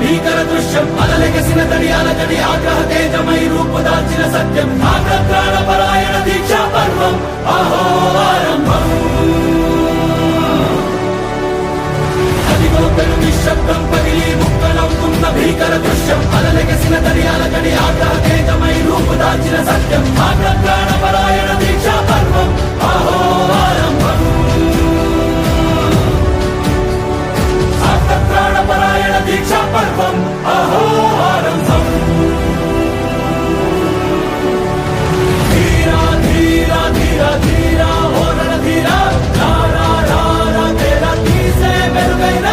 భీకర దృశ్యం అలలెగసిన తడియాల జడి ఆగ్రహ తేజమై రూపుదాల్చిన సత్యం ప్రాణపరాయణ దీక్షా పర్వం అహో ఆరంభం అదిగో పెను నిశ్శబ్దం పగిలి ముక్కలవుతున్న భీకర దృశ్యం అలలెగసిన తడియాల జడి ఆగ్రహ తేజమై రూపుదాల్చిన సత్యం ప్రాణపరాయణ దీక్షా పర్వం అహో ఆరంభం ప్రాణపరాయణ దీక్షా పర్వం అహో ఆరంభం ధీరా ధీరా ధీరా ధీరా ఓరణ ధీరా రారా రారా తేరా తీసే మెరుగైన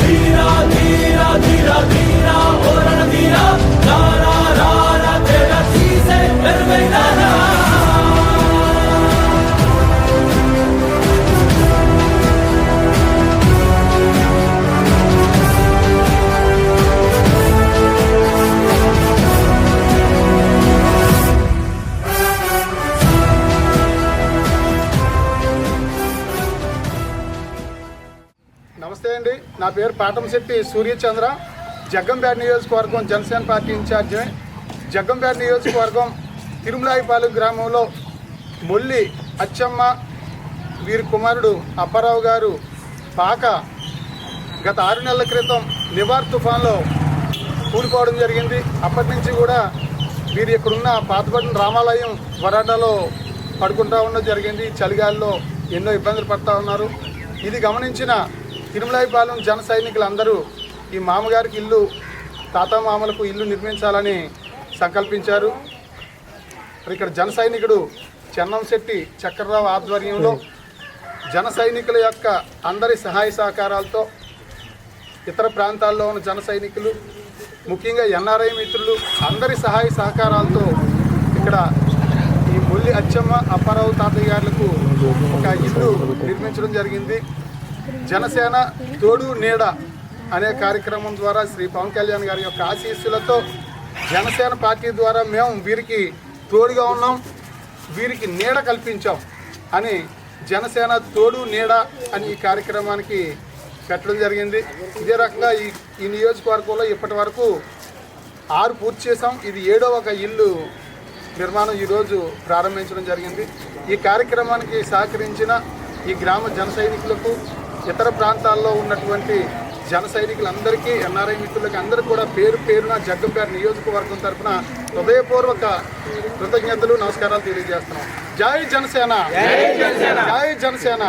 ధీరా ధీరా ధీరా ధీరా ఓరణ ధీరా రారా రారా తేరా తీసే మెరుగైన నమస్తే అండి, నా పేరు పాటంశెట్టి సూర్యచంద్ర. జగ్గంపేట నియోజకవర్గం జనసేన పార్టీ ఇన్ఛార్జి. జగ్గంపేట నియోజకవర్గం తిరుమలాయిపాలెం గ్రామంలో మొల్లి అచ్చమ్మ వీరి కుమారుడు అప్పారావు గారు పాక గత 6 నెలల క్రితం నివార్ తుఫాన్లో కూలిపోవడం జరిగింది. అప్పటి నుంచి కూడా వీరు ఇక్కడున్న పాతపట్నం రామాలయం వరాండాలో పడుకుంటూ ఉండడం జరిగింది. చలిగాలిలో ఎన్నో ఇబ్బందులు పడుతూ ఉన్నారు. ఇది గమనించిన తిరుమలాయిపాలెం జన సైనికులందరూ ఈ మామగారికి ఇల్లు, తాతామామలకు ఇల్లు నిర్మించాలని సంకల్పించారు. ఇక్కడ జన సైనికుడు చెన్నంశెట్టి చక్రరావు ఆధ్వర్యంలో జన సైనికుల యొక్క అందరి సహాయ సహకారాలతో, ఇతర ప్రాంతాల్లో ఉన్న జన సైనికులు, ముఖ్యంగా ఎన్ఆర్ఐ మిత్రులు అందరి సహాయ సహకారాలతో ఇక్కడ ఈ మొల్లి అచ్చమ్మ అప్పారావు తాతయ్య గారులకు ఒక ఇల్లు నిర్మించడం జరిగింది. జనసేన తోడు నీడ అనే కార్యక్రమం ద్వారా శ్రీ పవన్ కళ్యాణ్ గారి యొక్క ఆశీస్సులతో జనసేన పార్టీ ద్వారా మేము వీరికి తోడుగా ఉన్నాం, వీరికి నీడ కల్పించాం అని జనసేన తోడు నీడ అని ఈ కార్యక్రమానికి పెట్టడం జరిగింది. ఇదే రకంగా ఈ నియోజకవర్గంలో ఇప్పటి వరకు 6 పూర్తి చేసాం. ఇది 7వ ఒక ఇల్లు నిర్మాణం ఈరోజు ప్రారంభించడం జరిగింది. ఈ కార్యక్రమానికి సహకరించిన ఈ గ్రామ జన సైనికులకు, ఇతర ప్రాంతాల్లో ఉన్నటువంటి జన సైనికులందరికీ, ఎన్ఆర్ఐ మిత్రులకి అందరికీ కూడా పేరు పేరున జగ్గంపేట నియోజకవర్గం తరఫున హృదయపూర్వక కృతజ్ఞతలు, నమస్కారాలు తెలియజేస్తున్నాం. జై జనసేన, జై జనసేన.